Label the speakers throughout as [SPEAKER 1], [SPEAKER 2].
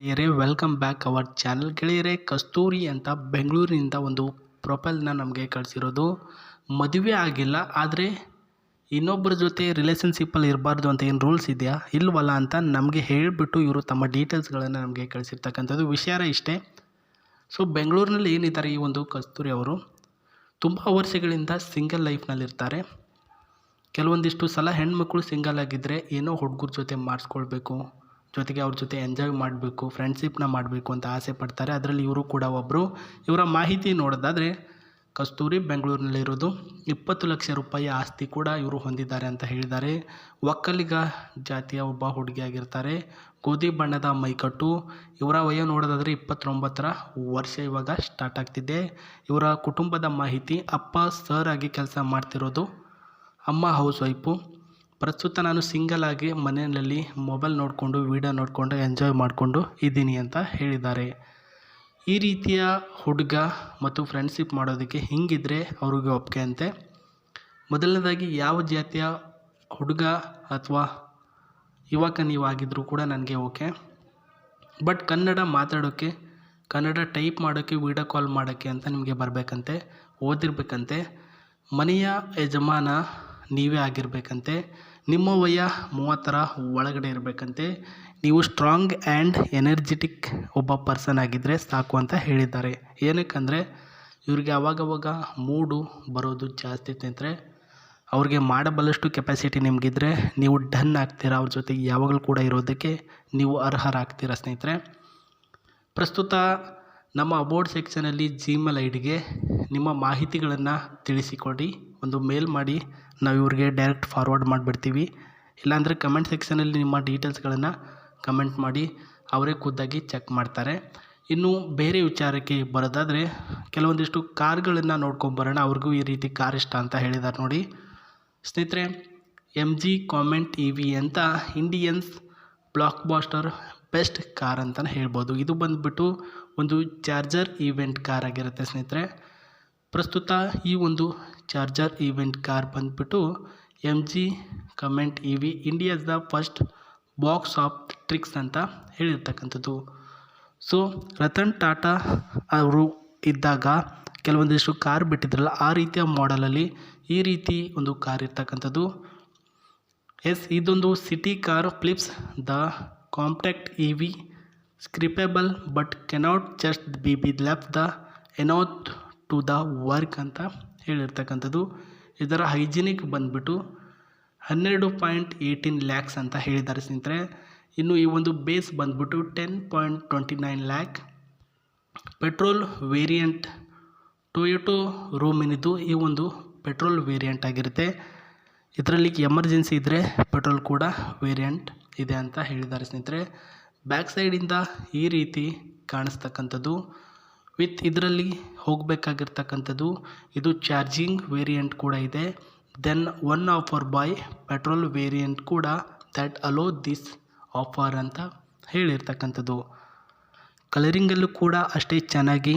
[SPEAKER 1] ಗೆಳೆಯರೇ welcome back our channel. ಗೆಳೆಯರೇ, ಕಸ್ತೂರಿ ಅಂತ ಬೆಂಗಳೂರಿನಿಂದ ಒಂದು ಪ್ರೊಫೈಲ್ನ ನಮಗೆ ಕಳಿಸಿರೋದು. ಮದುವೆ ಆಗಿಲ್ಲ, ಆದರೆ ಇನ್ನೊಬ್ಬರ ಜೊತೆ ರಿಲೇಷನ್ಶಿಪ್ಪಲ್ಲಿ ಇರಬಾರ್ದು ಅಂತ ಏನು ರೂಲ್ಸ್ ಇದೆಯಾ ಇಲ್ವಲ್ಲ ಅಂತ ನಮಗೆ ಹೇಳಿಬಿಟ್ಟು ಇವರು ತಮ್ಮ ಡೀಟೇಲ್ಸ್ಗಳನ್ನು ನಮಗೆ ಕಳಿಸಿರ್ತಕ್ಕಂಥದ್ದು. ವಿಷಯ ಇಷ್ಟೇ. ಸೊ ಬೆಂಗಳೂರಿನಲ್ಲಿ ಏನಿದ್ದಾರೆ ಈ ಒಂದು ಕಸ್ತೂರಿ ಅವರು ತುಂಬ ವರ್ಷಗಳಿಂದ ಸಿಂಗಲ್ ಲೈಫ್ನಲ್ಲಿರ್ತಾರೆ. ಕೆಲವೊಂದಿಷ್ಟು ಸಲ ಹೆಣ್ಮಕ್ಳು ಸಿಂಗಲ್ ಆಗಿದ್ದರೆ ಏನೋ ಹುಡುಗರ ಜೊತೆ ಮಾಡಿಸ್ಕೊಳ್ಬೇಕು, ಜೊತೆಗೆ ಅವ್ರ ಜೊತೆ ಎಂಜಾಯ್ ಮಾಡಬೇಕು, ಫ್ರೆಂಡ್ಶಿಪ್ನ ಮಾಡಬೇಕು ಅಂತ ಆಸೆ ಪಡ್ತಾರೆ. ಅದರಲ್ಲಿ ಇವರು ಕೂಡ ಒಬ್ಬರು. ಇವರ ಮಾಹಿತಿ ನೋಡೋದಾದರೆ ಕಸ್ತೂರಿ ಬೆಂಗಳೂರಿನಲ್ಲಿರೋದು. 20 ಲಕ್ಷ ರೂಪಾಯಿ ಆಸ್ತಿ ಕೂಡ ಇವರು ಹೊಂದಿದ್ದಾರೆ ಅಂತ ಹೇಳಿದ್ದಾರೆ. ಒಕ್ಕಲಿಗ ಜಾತಿಯ ಒಬ್ಬ ಹುಡುಗಿಯಾಗಿರ್ತಾರೆ. ಗೋಧಿ ಬಣ್ಣದ ಮೈಕಟ್ಟು. ಇವರ ವಯ ನೋಡೋದಾದರೆ 29ರ ವರ್ಷ ಇವಾಗ ಸ್ಟಾರ್ಟ್ ಆಗ್ತಿದೆ. ಇವರ ಕುಟುಂಬದ ಮಾಹಿತಿ: ಅಪ್ಪ ಸರ್ ಆಗಿ ಕೆಲಸ ಮಾಡ್ತಿರೋದು, ಅಮ್ಮ ಹೌಸ್ ವೈಫು. ಪ್ರಸ್ತುತ ನಾನು ಸಿಂಗಲ್ ಆಗಿ ಮನೆಯಲ್ಲಿ ಮೊಬೈಲ್ ನೋಡಿಕೊಂಡು ವಿಡಿಯೋ ನೋಡಿಕೊಂಡು ಎಂಜಾಯ್ ಮಾಡಿಕೊಂಡು ಇದ್ದೀನಿ ಅಂತ ಹೇಳಿದ್ದಾರೆ. ಈ ರೀತಿಯ ಹುಡುಗ ಮತ್ತು ಫ್ರೆಂಡ್ಶಿಪ್ ಮಾಡೋದಕ್ಕೆ ಹಿಂಗಿದ್ರೆ ಅವ್ರಿಗೆ ಒಪ್ಪಿಗೆ ಅಂತೆ. ಮೊದಲನೇದಾಗಿ ಯಾವ ಜಾತಿಯ ಹುಡುಗ ಅಥವಾ ಯುವಕ ನೀವಾಗಿದ್ದರೂ ಕೂಡ ನನಗೆ ಓಕೆ, ಬಟ್ ಕನ್ನಡ ಮಾತಾಡೋಕ್ಕೆ, ಕನ್ನಡ ಟೈಪ್ ಮಾಡೋಕ್ಕೆ, ವಿಡಿಯೋ ಕಾಲ್ ಮಾಡೋಕ್ಕೆ ಅಂತ ನಿಮಗೆ ಬರಬೇಕಂತೆ, ಓದಿರ್ಬೇಕಂತೆ, ಮನೆಯ ಯಜಮಾನ ನೀವೇ ಆಗಿರಬೇಕಂತೆ, ನಿಮ್ಮ ವಯ 30ರ ಒಳಗಡೆ ಇರಬೇಕಂತೆ, ನೀವು ಸ್ಟ್ರಾಂಗ್ ಆ್ಯಂಡ್ ಎನರ್ಜೆಟಿಕ್ ಒಬ್ಬ ಪರ್ಸನ್ ಆಗಿದ್ದರೆ ಸಾಕು ಅಂತ ಹೇಳಿದ್ದಾರೆ. ಏನಕ್ಕಂದರೆ ಇವ್ರಿಗೆ ಅವಾಗವಾಗ ಮೂಡು ಬರೋದು ಜಾಸ್ತಿ ಸ್ನೇಹಿತರೆ. ಅವ್ರಿಗೆ ಮಾಡಬಲ್ಲಷ್ಟು ಕೆಪಾಸಿಟಿ ನಿಮಗಿದ್ರೆ ನೀವು ಡನ್ ಆಗ್ತೀರಾ. ಅವ್ರ ಜೊತೆಗೆ ಯಾವಾಗಲೂ ಕೂಡ ಇರೋದಕ್ಕೆ ನೀವು ಅರ್ಹರಾಗ್ತೀರಾ ಸ್ನೇಹಿತರೆ. ಪ್ರಸ್ತುತ ನಮ್ಮ ಅಬೌಟ್ ಸೆಕ್ಷನಲ್ಲಿ ಜಿಮೇಲ್ ಐಡಿಗೆ ನಿಮ್ಮ ಮಾಹಿತಿಗಳನ್ನು ತಿಳಿಸಿಕೊಡಿ, ಒಂದು ಮೇಲ್ ಮಾಡಿ, ನಾವು ಇವ್ರಿಗೆ ಡೈರೆಕ್ಟ್ ಫಾರ್ವರ್ಡ್ ಮಾಡಿಬಿಡ್ತೀವಿ. ಇಲ್ಲಾಂದರೆ ಕಮೆಂಟ್ ಸೆಕ್ಷನಲ್ಲಿ ನಿಮ್ಮ ಡೀಟೇಲ್ಸ್ಗಳನ್ನು ಕಮೆಂಟ್ ಮಾಡಿ, ಅವರೇ ಖುದ್ದಾಗಿ ಚೆಕ್ ಮಾಡ್ತಾರೆ. ಇನ್ನು ಬೇರೆ ವಿಚಾರಕ್ಕೆ ಬರೋದಾದರೆ ಕೆಲವೊಂದಿಷ್ಟು ಕಾರ್ಗಳನ್ನು ನೋಡ್ಕೊಂಬರೋಣ. ಅವ್ರಿಗೂ ಈ ರೀತಿ ಕಾರ್ ಇಷ್ಟ ಅಂತ ಹೇಳಿದ್ದಾರೆ ನೋಡಿ ಸ್ನೇಹಿತರೆ. MG ಕಾಮೆಂಟ್ EV ಅಂತ Indians blockbuster best car ಅಂತಲೇ ಹೇಳ್ಬೋದು. ಇದು ಬಂದುಬಿಟ್ಟು ಒಂದು ಚಾರ್ಜರ್ ಈವೆಂಟ್ ಕಾರ್ ಆಗಿರುತ್ತೆ ಸ್ನೇಹಿತರೆ. ಪ್ರಸ್ತುತ ಈ ಒಂದು ಚಾರ್ಜರ್ ಈವೆಂಟ್ ಕಾರ್ ಬಂದುಬಿಟ್ಟು MG Comet EV India's the first box of tricks ಅಂತ ಹೇಳಿರ್ತಕ್ಕಂಥದ್ದು. ಸೊ ರತನ್ ಟಾಟಾ ಅವರು ಇದ್ದಾಗ ಕೆಲವೊಂದಿಷ್ಟು ಕಾರ್ ಬಿಟ್ಟಿದ್ರಲ್ಲ, ಆ ರೀತಿಯ ಮಾಡೆಲಲ್ಲಿ ಈ ರೀತಿ ಒಂದು ಕಾರ್ ಇರ್ತಕ್ಕಂಥದ್ದು. ಇದೊಂದು city car. Flips the compact EV scrappable but cannot just be left the enough to the work ಅಂತ ಹೇಳಿರ್ತಕ್ಕಂಥದ್ದು. ಇದರ ಹೈಜಿನಿಕ್ ಬಂದುಬಿಟ್ಟು 12.18 ಲ್ಯಾಕ್ಸ್ ಅಂತ ಹೇಳಿದ್ದಾರೆ ಸ್ನೇಹಿತರೆ. ಇನ್ನು ಈ ಒಂದು ಬೇಸ್ ಬಂದುಬಿಟ್ಟು 10.29 ಲ್ಯಾಕ್. ಪೆಟ್ರೋಲ್ ವೇರಿಯಂಟ್ ಟೊಯೋಟೋ ರೋಮಿನಿದು ಈ ಒಂದು ಪೆಟ್ರೋಲ್ ವೇರಿಯಂಟ್ ಆಗಿರುತ್ತೆ. ಇದರಲ್ಲಿ ಎಮರ್ಜೆನ್ಸಿ ಇದ್ದರೆ ಪೆಟ್ರೋಲ್ ಕೂಡ ವೇರಿಯಂಟ್ ಇದೆ ಅಂತ ಹೇಳಿದ್ದಾರೆ ಸ್ನೇಹಿತರೆ. ಬ್ಯಾಕ್ ಸೈಡಿಂದ ಈ ರೀತಿ ಕಾಣಿಸ್ತಕ್ಕಂಥದ್ದು ವಿತ್ ಇದರಲ್ಲಿ ಹೋಗಬೇಕಾಗಿರ್ತಕ್ಕಂಥದ್ದು. ಇದು ಚಾರ್ಜಿಂಗ್ ವೇರಿಯಂಟ್ ಕೂಡ ಇದೆ. Then one offer by petrol variant ಕೂಡ ದ್ಯಾಟ್ ಅಲೋ ದಿಸ್ ಆಫರ್ ಅಂತ ಹೇಳಿರ್ತಕ್ಕಂಥದ್ದು. ಕಲರಿಂಗಲ್ಲೂ ಕೂಡ ಅಷ್ಟೇ ಚೆನ್ನಾಗಿ,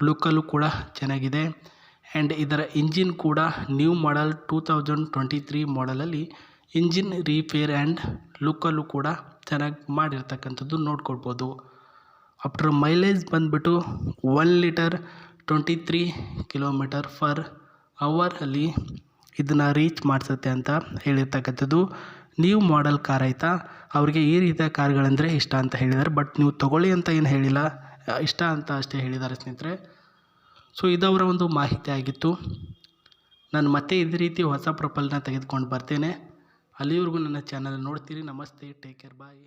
[SPEAKER 1] ಲುಕ್ಕಲ್ಲೂ ಕೂಡ ಚೆನ್ನಾಗಿದೆ. ಆ್ಯಂಡ್ ಇದರ ಇಂಜಿನ್ ಕೂಡ ನ್ಯೂ ಮಾಡಲ್ 2023 ಮಾಡಲಲ್ಲಿ ಇಂಜಿನ್ ರೀಪೇರ್ ಆ್ಯಂಡ್ ಲುಕ್ಕಲ್ಲೂ ಕೂಡ ಚೆನ್ನಾಗಿ ಮಾಡಿರ್ತಕ್ಕಂಥದ್ದು ನೋಡ್ಕೊಳ್ಬೋದು. ಆಫ್ಟರ್ ಮೈಲೇಜ್ ಬಂದುಬಿಟ್ಟು 1 ಲೀಟರ್ 23 ಕಿಲೋಮೀಟರ್ ಪರ್ ಅವರಲ್ಲಿ ಇದನ್ನು ರೀಚ್ ಮಾಡಿಸುತ್ತೆ ಅಂತ ಹೇಳಿರ್ತಕ್ಕಂಥದ್ದು. ನ್ಯೂ ಮಾಡೆಲ್ ಕಾರ್ ಆಯಿತಾ, ಅವರಿಗೆ ಈ ರೀತಿಯ ಕಾರ್ಗಳಂದರೆ ಇಷ್ಟ ಅಂತ ಹೇಳಿದ್ದಾರೆ. ಬಟ್ ನೀವು ತೊಗೊಳ್ಳಿ ಅಂತ ಏನು ಹೇಳಿಲ್ಲ, ಇಷ್ಟ ಅಂತ ಅಷ್ಟೇ ಹೇಳಿದ್ದಾರೆ ಸ್ನೇಹಿತರೆ. ಸೊ ಇದವರ ಒಂದು ಮಾಹಿತಿ ಆಗಿತ್ತು. ನಾನು ಮತ್ತೆ ಇದೇ ರೀತಿ ಹೊಸ ಪ್ರೊಫೈಲ್ನ ತೆಗೆದುಕೊಂಡು ಬರ್ತೇನೆ. ಅಲ್ಲಿವರೆಗೂ ನನ್ನ ಚಾನಲ್ ನೋಡ್ತೀರಿ. ನಮಸ್ತೆ, ಟೇಕ್ ಕೇರ್, ಬಾಯ್.